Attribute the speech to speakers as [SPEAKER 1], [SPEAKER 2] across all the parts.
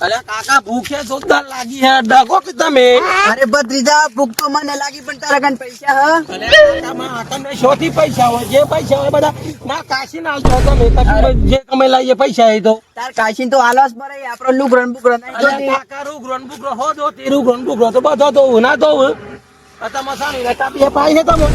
[SPEAKER 1] અરે કાકા ભૂખે જોરદાર લાગી હે ડગો કે તમે
[SPEAKER 2] અરે ભત્રીજા ભૂખ તો મને લાગી પણ તારા કન પૈસા હ
[SPEAKER 1] અરે કાકા માં તમને શોથી પૈસા હોય જે પૈસા હોય બધા ના કાશી ના આલતો તમે કશું જે તમે લાવીએ પૈસા એ તો
[SPEAKER 2] તાર કાશીન તો હાલસ ભરે આપણો લુગરન બુગરન
[SPEAKER 1] અરે કાકા રૂગરન બુગરો હો દો તે રૂગરન બુગરો તો બધો તો ના તો તમે સાની રહેતા બે પાઈ છે તમે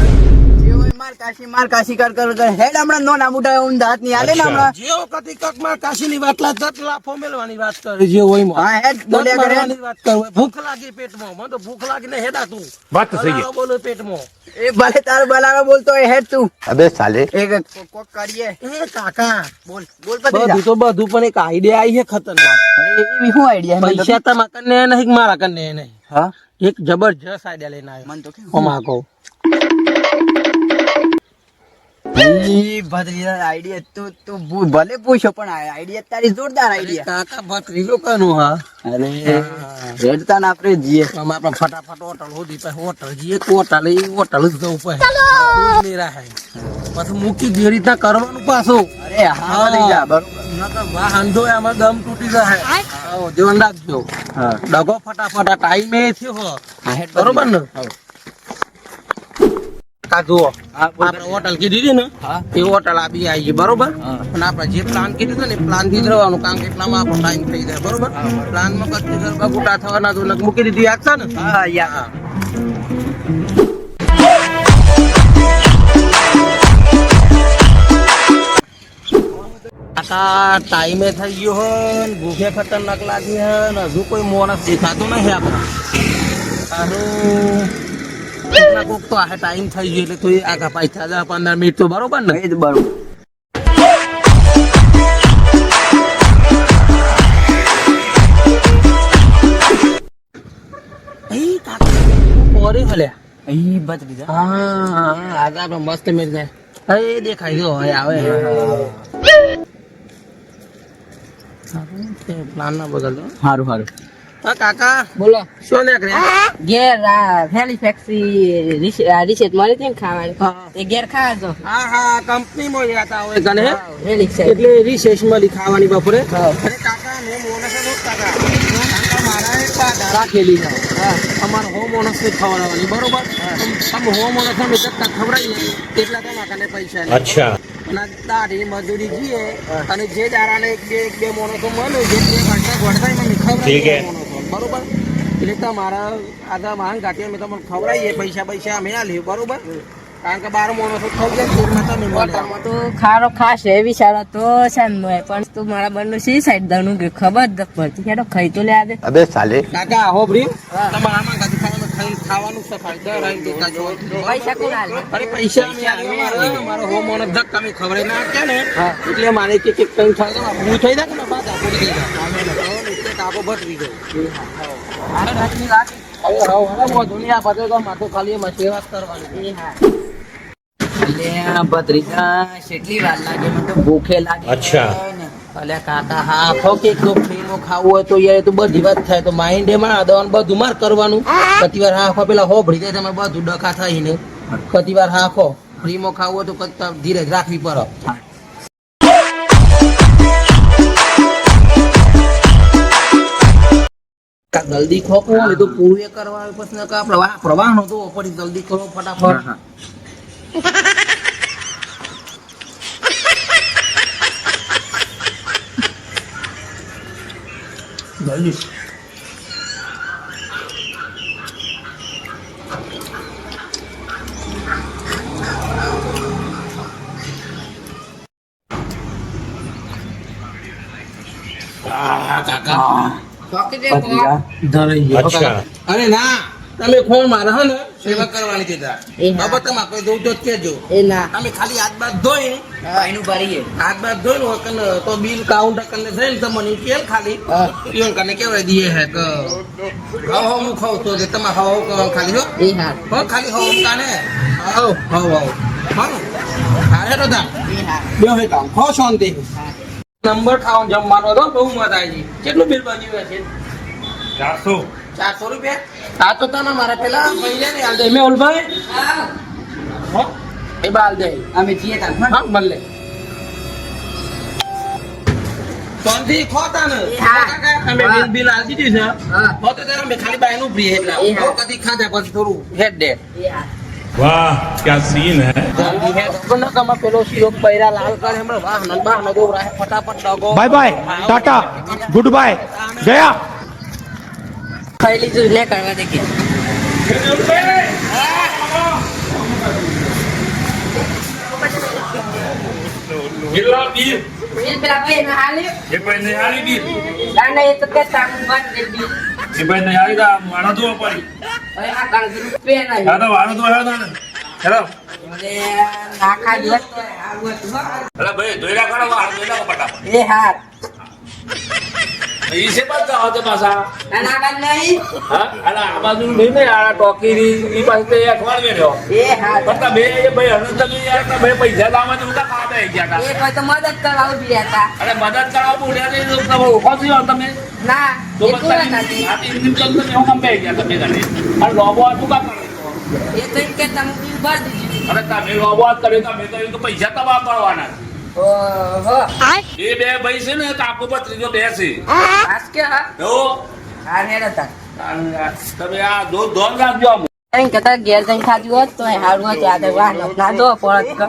[SPEAKER 2] માર કાશી કર હેડ હમણાં નો ના મોટા ઊંધા હાથ ની હાલે ને હમણાં
[SPEAKER 1] જેવો કદી કક માં કાશી ની વાત લાફો મેલવાની વાત કરે જે હોય માં
[SPEAKER 2] હા હેડ બોલ્યા કરે
[SPEAKER 1] વાત કર ભૂખ લાગી પેટમાં મને તો ભૂખ લાગીને હેડા તું
[SPEAKER 3] વાત તો સહી
[SPEAKER 1] બોલો પેટમાં
[SPEAKER 2] એ ભલે તાર બલારો બોલતો હોય હેડ તું
[SPEAKER 3] અબે સાલે
[SPEAKER 2] એક કોક કરીએ
[SPEAKER 1] એ કાકા
[SPEAKER 2] બોલ ભત્રીજા
[SPEAKER 1] બધું તો બધું પણ એક આઈડિયા આવી છે ખતરનાક
[SPEAKER 2] અરે એવી શું આઈડિયા
[SPEAKER 1] પૈસા તમારા કને નહીં મારા કને નહીં
[SPEAKER 2] હા
[SPEAKER 1] એક જબરજસ્ત આઈડિયા લઈને આવ્યો
[SPEAKER 2] મન તો કે
[SPEAKER 1] ઓમાકો
[SPEAKER 2] ઈ ભત્રીજા આઈડિયા તું ભલે પૂછો પણ આઈડિયા તારી જોરદાર આઈડિયા
[SPEAKER 1] કાકા ભત્રીજો કનું હા
[SPEAKER 2] અરે રેડતા ને આપણે જીએ
[SPEAKER 1] અમે આપણે ફટાફટ હોટલ હોધી પછી હોટલ જઈએ હોટલ એ હોટલ જ જવું પડે નહીં રાહે પછી મૂકી દે રીતના કરવાનું પાછું
[SPEAKER 2] અરે હા ભત્રીજા બરોબર
[SPEAKER 1] નકર વાહન આમાં દમ તૂટી જાય આવો ધ્યાન રાખજો
[SPEAKER 2] હા
[SPEAKER 1] ડગો ફટાફટ ટાઈમે થયો હો
[SPEAKER 2] હા હેડ
[SPEAKER 1] બરોબર ને કા જુઓ
[SPEAKER 2] હા બોલ
[SPEAKER 1] આપણે હોટલ કીધી હતી ને
[SPEAKER 2] હા
[SPEAKER 1] એ હોટલ આવી આવી બરોબર
[SPEAKER 2] હા.
[SPEAKER 1] અને આપણે જે પ્લાન કીધું હતું ને પ્લાન થી જ રહેવાનું કારણ કે એટલામાં આપણો ટાઈમ થઈ જાય બરોબર પ્લાન માં કચ્છી ગરબા ગુટા થવાના તો મૂકી દીધી યાદ છે ને
[SPEAKER 2] હા યાર
[SPEAKER 1] કાકા ટાઈમે થઈ ગયો હો ને ભૂખે ખતરનાક લાગી હે ને હજુ કોઈ માણસ દેખાતો નહીં આપણે સારું કોક તો આ ટાઈમ થઈ ગયો એટલે તો આગા પાછા 10-15 મિનિટ તો બરોબર ને
[SPEAKER 2] એ જ બરોબર
[SPEAKER 1] એ કાકા પોરી હલ્યા
[SPEAKER 2] ઈ ભત્રીજા
[SPEAKER 1] હા આગા આપણે મસ્ત મેળ જાય એ દેખાય ગયો હવે આવે પ્લાન ના બદલતો
[SPEAKER 2] સારું સારું
[SPEAKER 1] હા કાકા
[SPEAKER 4] બોલો
[SPEAKER 1] શું નીકળ્યા
[SPEAKER 4] ઘેર ફેલી ફેક્સી રિસેટ મળી હતી ને ખાવાની એ ઘેર ખાવા છો
[SPEAKER 1] હા હા કંપનીમાં જતા હોય કને
[SPEAKER 4] રેલી છે
[SPEAKER 1] એટલે રિસેસ મળી ખાવાની બપોરે અરે કાકા મે મોનસ નો કાકા મારા એક પાડા રાખેલી છે અમાર હો મોનસ ને ખવડાવવાની બરોબર તમે હો મોનસ ને જતા ખવડાવી એટલા તમારા કને પૈસા નહીં
[SPEAKER 3] અચ્છા
[SPEAKER 1] અને દાઢી મજૂરી જઈએ અને જે દારાને એક બે મોનસો મળે જે બે ઘંટા ઘડતા મને
[SPEAKER 3] ઠીક હે.
[SPEAKER 1] ખવડાવી બરોબર એટલે તમારા આગા માંગ કાઢીએ અમે તમને ખવડાવીએ પૈસા અમે આલીએ બરોબર કારણ કે 12 મોનસો થઈ જાય તેમાં તમે મળે
[SPEAKER 4] હોટલમાં તો ખારો ખાસ એ વિચારો તો છે ને મોય પણ તું મારા બંને સી સાઈડ દનું કે ખબર જ પડતી હેડો ખાઈ તો લે આજે
[SPEAKER 3] અબે સાલે
[SPEAKER 1] કાકા હો બ્રી તમારા આમાં કાઢી ખાવાનું સફાઈ દર આવી દેતા જો
[SPEAKER 4] પૈસા કોણ આલે
[SPEAKER 1] અરે પૈસા અમે આલીએ મારો હો મોનસ ધક્કા અમે ખવડાવી નાખ્યા ને એટલે મારે એક ટાઈમ થાય તો હું થઈ જાય ને બાદ આપો થઈ જાય એટલે કાકો ભટવી ગયો આ રાતની રાત હવે દુનિયા બધે તો માથે ખાલી એમાં સેવા જ કરવાની
[SPEAKER 4] એ હા
[SPEAKER 2] એટલે આ ભત્રીજા કેટલી વાર લાગે મને તો ભૂખે લાગે
[SPEAKER 3] અચ્છા.
[SPEAKER 1] અલે કાકા હા ખો કે તો ફ્રીમાં ખાવું હોય તો યાર તો બધી વાત થાય તો માઇન્ડ એમાં દવાનું બધું માર કરવાનું કતી વાર હા ખો પેલા હો ભળી જાય તમે બધું ડખા થાય ને કતી વાર હા ખો ફ્રીમાં ખાવું હોય તો કતા ધીરજ રાખવી પડે જલ્દી ખોખો ને તો પૂરું એ કરવા પછી પ્રવાહ નો તો પડી જલ્દી કરો ફટાફટ જલ્દી કાકા
[SPEAKER 2] ભત્રીજા
[SPEAKER 1] ધરાઈ ગયો
[SPEAKER 3] અચ્છા.
[SPEAKER 1] અરે ના તમે કોણ મારા હે ને સેવા કરવાની કીધા
[SPEAKER 4] એ હા.
[SPEAKER 1] બાબા તમે કોઈ દઉં તો કેજો
[SPEAKER 4] એ ના
[SPEAKER 1] તમે ખાલી હાથ બાદ ધોઈ
[SPEAKER 2] એનું ભરીએ
[SPEAKER 1] હાથ બાદ ધોઈ લો કને તો બિલ કાઉન્ટર કને જઈને તમને કેલ ખાલી ઈવન કને કેવાય દીએ હે કે હાવ હાવ હું ખાવ તો કે તમે હાવ હાવ કરવાનું ખાલી હો
[SPEAKER 4] એ હા
[SPEAKER 1] હો ખાલી હાવ કાને હાવ હાવ હાવ હા હારે તો દા
[SPEAKER 4] એ હા
[SPEAKER 1] બે હે કામ ખો શાંતિ નંબર ખાવા જમવાનો તો બહુ મજા આવી ગઈ કેટલું બિલ બન્યું હશે
[SPEAKER 3] 400
[SPEAKER 1] 400 રૂપિયા આ તો તને મારા પેલા મહિને ને હાલ દે મેં ઓલભાઈ હો એ બાલ દે
[SPEAKER 2] અમે જીએ તાર
[SPEAKER 1] હા મળે શાંતિથી ખો તાને.
[SPEAKER 4] હા.
[SPEAKER 1] કાકા, તમે
[SPEAKER 2] હા.
[SPEAKER 1] બિલ આલી દીધું છે.
[SPEAKER 2] હા.
[SPEAKER 1] હો તો તારે અમે ખાલી બાયનું પ્રિય એટલે.
[SPEAKER 4] એ હા.
[SPEAKER 1] હો કદી ખાધા પછી થોડું હેડ દે.
[SPEAKER 3] वाह क्या सीन है
[SPEAKER 1] જલ્દી હેડ. પણ ન કમા પેલો શિયોગ બૈરા લાલ કરે હમણાં વાહન દોરાય ફટાફટ ડગો.
[SPEAKER 5] Bye bye tata good bye गया
[SPEAKER 4] ખાઈ લીધું લે કરવા દે કે
[SPEAKER 3] गिल्ला बीर
[SPEAKER 4] બિલ પેલા ભાઈ ના હાલે
[SPEAKER 3] ये भाई निहारी बीर
[SPEAKER 4] ગાંડા એ તો કે તામ વાત દે બિલ
[SPEAKER 3] ये भाई निहारी दा मारा तो पड़ी
[SPEAKER 4] હવે આ કાળ રૂપિયા નહીં
[SPEAKER 3] या तो वारा तो है ना हेलो
[SPEAKER 4] અરે નાખા દિવસ તો આવું હતું હો.
[SPEAKER 3] अरे भाई दोइला करो वारा दोइला को पटा
[SPEAKER 4] એ હાર
[SPEAKER 3] इसे बात का होते पासा
[SPEAKER 4] ના બાદ નહીં
[SPEAKER 3] हां अरे आ बाजू नहीं नहीं आ टोकी री ई पास ते अठवाड़ में रहो
[SPEAKER 4] એ હાર
[SPEAKER 3] पता बे ये भाई अनंत में यार का भाई पैसा लावा तो उनका काम है क्या
[SPEAKER 4] એ કોઈ તો મદદ કરવા ઉભી હતા
[SPEAKER 3] अरे मदद कराओ बुढ़िया ने लोग सब उठो सी और तमे
[SPEAKER 4] ના
[SPEAKER 3] तो
[SPEAKER 4] એ
[SPEAKER 3] बता
[SPEAKER 4] કોણ નથી
[SPEAKER 3] आती दिन चल तो हम पे गया तमे गने और लोबो तू का करे
[SPEAKER 4] એ તો એમ કે તમે બિલ ભર દીધું
[SPEAKER 3] अरे तमे लोबो करे तमे तो इनको पैसा तबा पड़वाना
[SPEAKER 4] ઓહો
[SPEAKER 3] ये बे भाई से ने काको पत्री जो बे से
[SPEAKER 4] આજ કે હા
[SPEAKER 3] तो
[SPEAKER 4] હાર હેડ હતા
[SPEAKER 3] तमे आ दो दोन लाख जो
[SPEAKER 4] એમ કહેતા ઘેર જઈને ખાધું હોત તો હારું હતું આ તો વાહ ના દો પડત